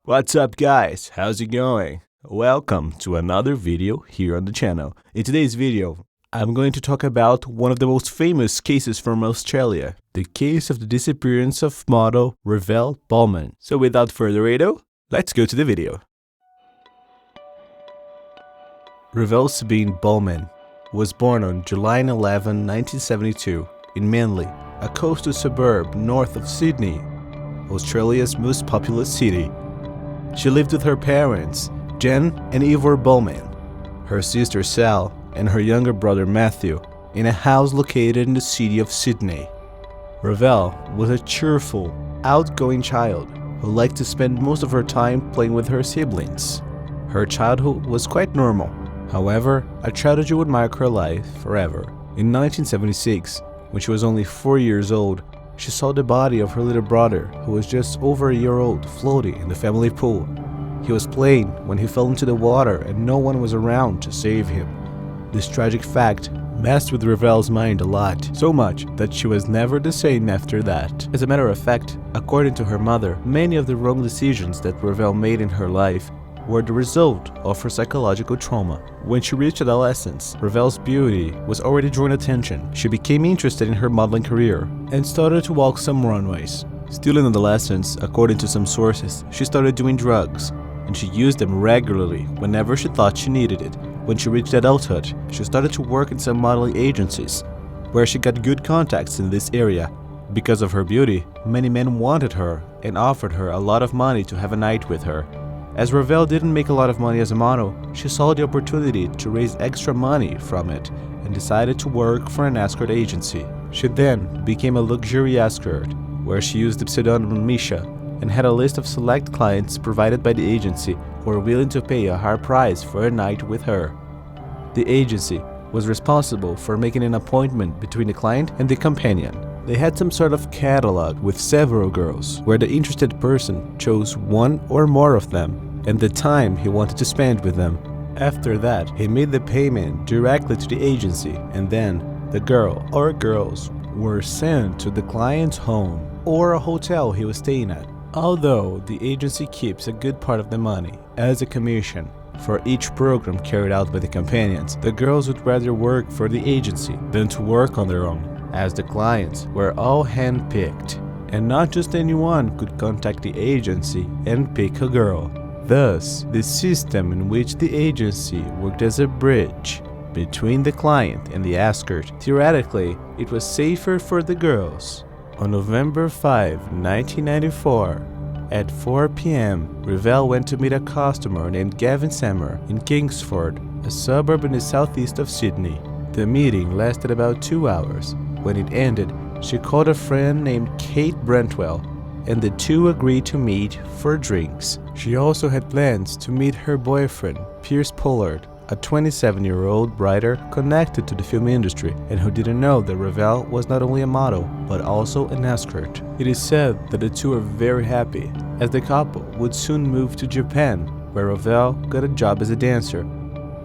What's up guys, how's it going? Welcome to another video here on the channel. In today's video, I'm going to talk about one of the most famous cases from Australia, the case of the disappearance of model Revelle Balmain. So without further ado, let's go to the video. Revelle Balmain was born on July 11, 1972 in Manly, a coastal suburb north of Sydney, Australia's most populous city. She lived with her parents, Jen and Ivor Balmain, her sister Sal, and her younger brother Matthew, in a house located in the city of Sydney. Revelle was a cheerful, outgoing child who liked to spend most of her time playing with her siblings. Her childhood was quite normal. However, a tragedy would mark her life forever. In 1976, when she was only 4 years old, she saw the body of her little brother, who was just over a year old, floating in the family pool. He was playing when he fell into the water and no one was around to save him. This tragic fact messed with Revelle's mind a lot, so much that she was never the same after that. As a matter of fact, according to her mother, many of the wrong decisions that Revelle made in her life were the result of her psychological trauma. When she reached adolescence, Revelle's beauty was already drawing attention. She became interested in her modeling career and started to walk some runways. Still in adolescence, according to some sources, she started doing drugs, and she used them regularly whenever she thought she needed it. When she reached adulthood, she started to work in some modeling agencies, where she got good contacts in this area. Because of her beauty, many men wanted her and offered her a lot of money to have a night with her. As Revelle didn't make a lot of money as a model, she saw the opportunity to raise extra money from it and decided to work for an escort agency. She then became a luxury escort, where she used the pseudonym Misha and had a list of select clients provided by the agency who were willing to pay a high price for a night with her. The agency was responsible for making an appointment between the client and the companion. They had some sort of catalog with several girls, where the interested person chose one or more of them and the time he wanted to spend with them. After that, he made the payment directly to the agency, and then the girl or girls were sent to the client's home or a hotel he was staying at. Although the agency keeps a good part of the money as a commission for each program carried out by the companions, the girls would rather work for the agency than to work on their own, as the clients were all hand-picked, and not just anyone could contact the agency and pick a girl. Thus, the system in which the agency worked as a bridge between the client and the escort, theoretically, it was safer for the girls. On November 5, 1994, at 4 p.m., Revelle went to meet a customer named Gavin Sammer in Kingsford, a suburb in the southeast of Sydney. The meeting lasted about 2 hours. When it ended, she called a friend named Kate Brentwell, and the two agreed to meet for drinks. She also had plans to meet her boyfriend, Pierce Pollard, a 27-year-old writer connected to the film industry and who didn't know that Revelle was not only a model, but also an escort. It is said that the two are very happy, as the couple would soon move to Japan, where Revelle got a job as a dancer.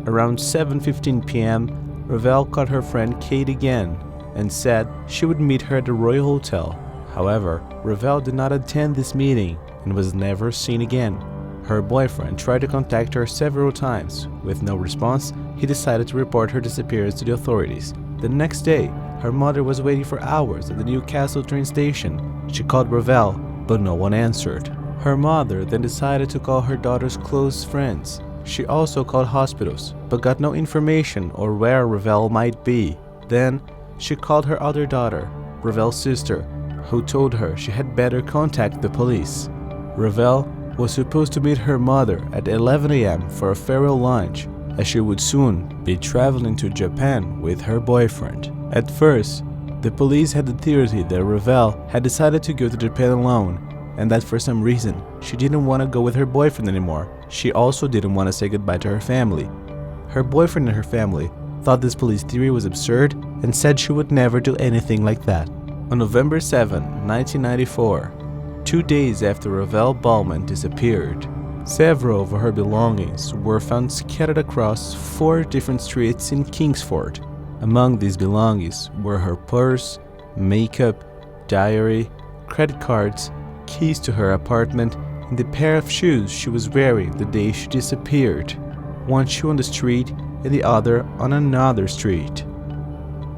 Around 7:15 p.m., Revelle called her friend Kate again and said she would meet her at the Royal Hotel. However, Revelle did not attend this meeting and was never seen again. Her boyfriend tried to contact her several times. With no response, he decided to report her disappearance to the authorities. The next day, her mother was waiting for hours at the Newcastle train station. She called Revelle, but no one answered. Her mother then decided to call her daughter's close friends. She also called hospitals, but got no information or where Revelle might be. Then, she called her other daughter, Revelle's sister, who told her she had better contact the police. Revelle was supposed to meet her mother at 11 a.m. for a farewell lunch, as she would soon be traveling to Japan with her boyfriend. At first, the police had the theory that Revelle had decided to go to Japan alone, and that for some reason, she didn't want to go with her boyfriend anymore. She also didn't want to say goodbye to her family. Her boyfriend and her family thought this police theory was absurd and said she would never do anything like that. On November 7, 1994, 2 days after Revelle Balmain disappeared, several of her belongings were found scattered across 4 different streets in Kingsford. Among these belongings were her purse, makeup, diary, credit cards, keys to her apartment, and the pair of shoes she was wearing the day she disappeared. One shoe on the street and the other on another street.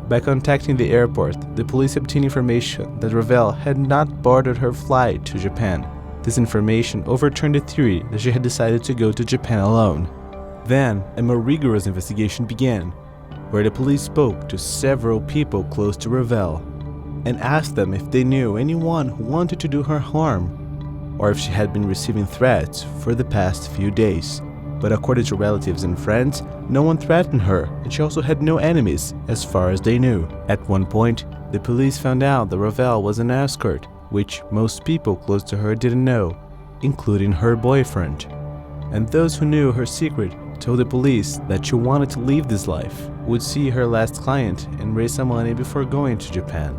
By contacting the airport, the police obtained information that Revelle had not boarded her flight to Japan. This information overturned the theory that she had decided to go to Japan alone. Then, a more rigorous investigation began, where the police spoke to several people close to Revelle and asked them if they knew anyone who wanted to do her harm, or if she had been receiving threats for the past few days. But according to relatives and friends, no one threatened her, and she also had no enemies, as far as they knew. At one point, the police found out that Revelle was an escort, which most people close to her didn't know, including her boyfriend. And those who knew her secret told the police that she wanted to leave this life, would see her last client, and raise some money before going to Japan.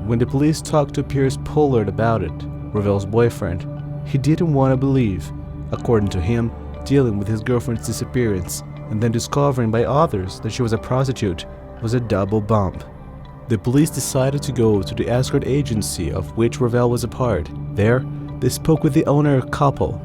When the police talked to Piers Pollard about it, Revelle's boyfriend, he didn't want to believe. According to him, dealing with his girlfriend's disappearance and then discovering by others that she was a prostitute was a double bump. The police decided to go to the escort agency of which Revelle was a part. There, they spoke with the owner couple,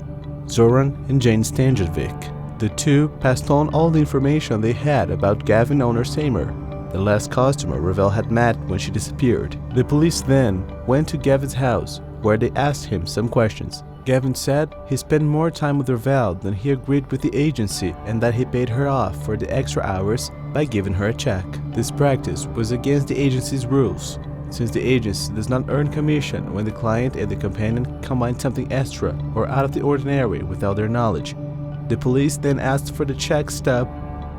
Zoran and Jane Stankovic. The two passed on all the information they had about Gavin owner Seymour, the last customer Revelle had met when she disappeared. The police then went to Gavin's house, where they asked him some questions. Gavin said he spent more time with Revelle than he agreed with the agency, and that he paid her off for the extra hours by giving her a check. This practice was against the agency's rules, since the agency does not earn commission when the client and the companion combine something extra or out of the ordinary without their knowledge. The police then asked for the check stub,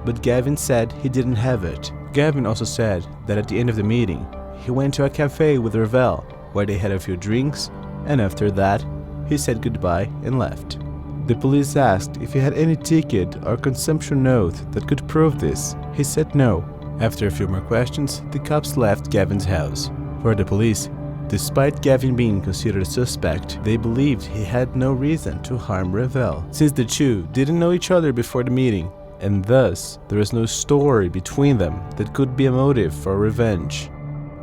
but Gavin said he didn't have it. Gavin also said that at the end of the meeting, he went to a cafe with Revelle, where they had a few drinks, and after that, he said goodbye and left. The police asked if he had any ticket or consumption note that could prove this. He said no. After a few more questions, the cops left Gavin's house. For the police, despite Gavin being considered a suspect, they believed he had no reason to harm Revelle, since the two didn't know each other before the meeting, and thus there was no story between them that could be a motive for revenge.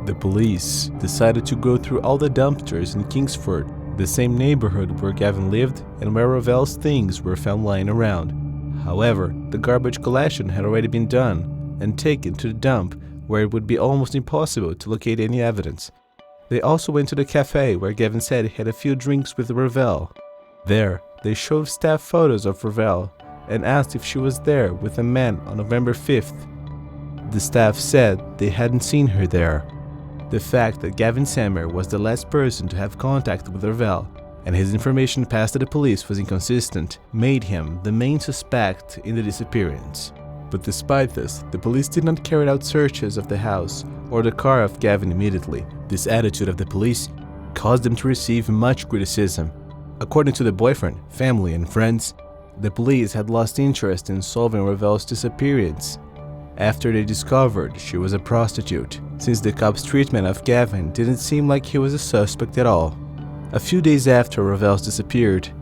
The police decided to go through all the dumpsters in Kingsford, the same neighborhood where Gavin lived and where Revelle's things were found lying around. However, the garbage collection had already been done and taken to the dump, where it would be almost impossible to locate any evidence. They also went to the cafe where Gavin said he had a few drinks with Revelle. There, they showed staff photos of Revelle and asked if she was there with a man on November 5th. The staff said they hadn't seen her there. The fact that Gavin Seymour was the last person to have contact with Revelle and his information passed to the police was inconsistent made him the main suspect in the disappearance. But despite this, the police did not carry out searches of the house or the car of Gavin immediately. This attitude of the police caused them to receive much criticism. According to the boyfriend, family, and friends, the police had lost interest in solving Revelle's disappearance after they discovered she was a prostitute, since the cops' treatment of Gavin didn't seem like he was a suspect at all. A few days after Revelle's disappeared,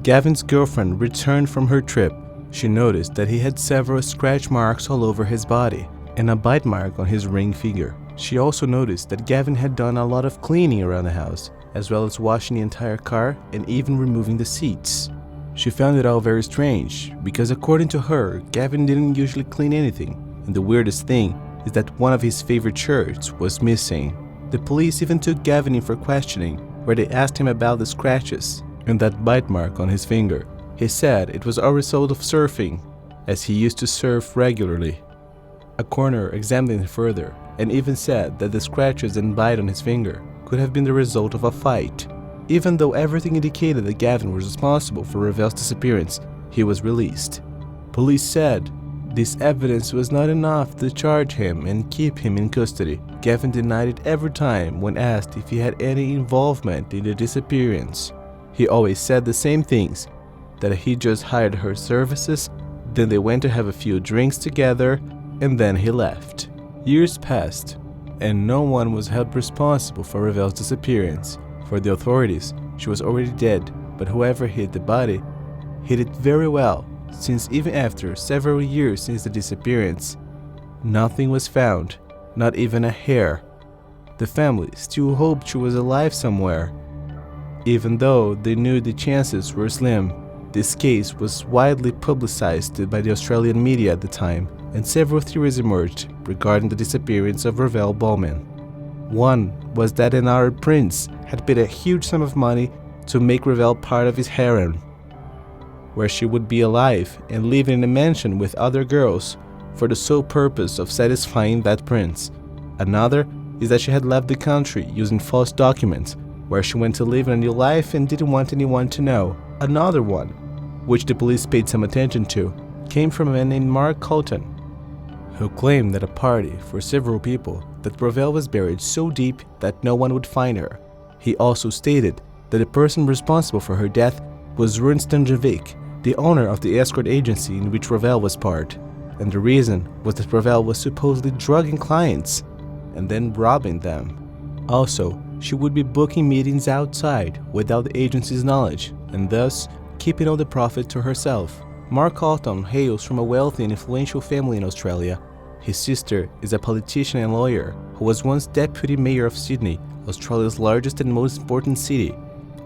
Gavin's girlfriend returned from her trip. She noticed that he had several scratch marks all over his body and a bite mark on his ring finger. She also noticed that Gavin had done a lot of cleaning around the house, as well as washing the entire car and even removing the seats. She found it all very strange, because according to her, Gavin didn't usually clean anything, and the weirdest thing is that one of his favorite shirts was missing. The police even took Gavin in for questioning, where they asked him about the scratches and that bite mark on his finger. He said it was a result of surfing, as he used to surf regularly. A coroner examined it further and even said that the scratches and bite on his finger could have been the result of a fight. Even though everything indicated that Gavin was responsible for Revelle's disappearance, he was released. Police said this evidence was not enough to charge him and keep him in custody. Gavin denied it every time when asked if he had any involvement in the disappearance. He always said the same things, that he just hired her services, then they went to have a few drinks together, and then he left. Years passed, and no one was held responsible for Revelle's disappearance. For the authorities, she was already dead, but whoever hid the body hid it very well, since even after several years since the disappearance, nothing was found, not even a hair. The family still hoped she was alive somewhere. Even though they knew the chances were slim, this case was widely publicized by the Australian media at the time, and several theories emerged regarding the disappearance of Revelle Balmain. One was that an Arab prince had paid a huge sum of money to make Revelle part of his harem, where she would be alive and live in a mansion with other girls for the sole purpose of satisfying that prince. Another is that she had left the country using false documents, where she went to live in a new life and didn't want anyone to know. Another one, which the police paid some attention to, came from a man named Mark Colton, who claimed at a party for several people that Revelle was buried so deep that no one would find her. He also stated that the person responsible for her death was Stanjevic, the owner of the escort agency in which Revelle was part, and the reason was that Revelle was supposedly drugging clients and then robbing them. Also, she would be booking meetings outside without the agency's knowledge, and thus keeping all the profit to herself. Mark Colton hails from a wealthy and influential family in Australia. His sister is a politician and lawyer who was once deputy mayor of Sydney, Australia's largest and most important city.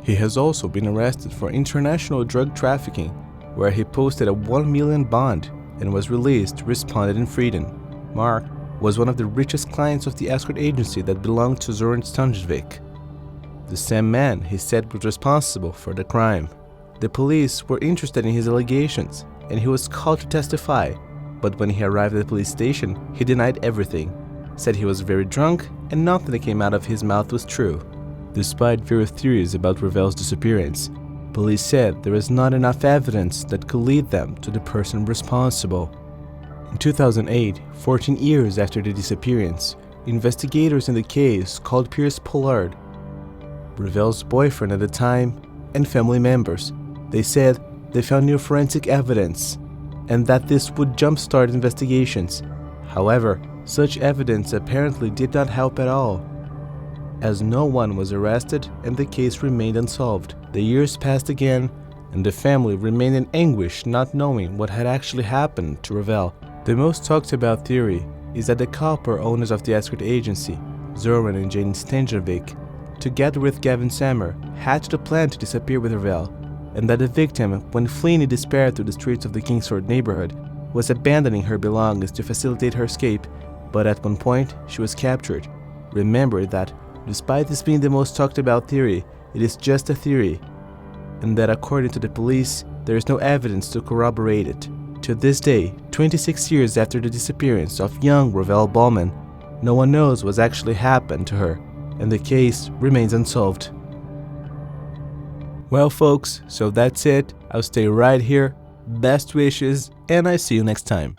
He has also been arrested for international drug trafficking, where he posted a $1 million bond and was released, responded in freedom. Mark was one of the richest clients of the escort agency that belonged to Stanjevic, the same man he said was responsible for the crime. The police were interested in his allegations, and he was called to testify, but when he arrived at the police station, he denied everything, said he was very drunk, and nothing that came out of his mouth was true. Despite various theories about Revelle's disappearance, police said there was not enough evidence that could lead them to the person responsible. In 2008, 14 years after the disappearance, investigators in the case called Piers Pollard, Revelle's boyfriend at the time, and family members. They said they found new forensic evidence and that this would jumpstart investigations. However, such evidence apparently did not help at all, as no one was arrested and the case remained unsolved. The years passed again, and the family remained in anguish not knowing what had actually happened to Revelle. The most talked about theory is that the couple owners of the escort agency, Zoran and Jane Stanjevic, together with Gavin Sammer, hatched a plan to disappear with Revelle, and that the victim, when fleeing in despair through the streets of the Kingsford neighborhood, was abandoning her belongings to facilitate her escape, but at one point she was captured. Remember that, despite this being the most talked about theory, it is just a theory, and that according to the police, there is no evidence to corroborate it. To this day, 26 years after the disappearance of young Revelle Balmain, no one knows what actually happened to her, and the case remains unsolved. Well folks, so that's it. I'll stay right here. Best wishes, and I see you next time.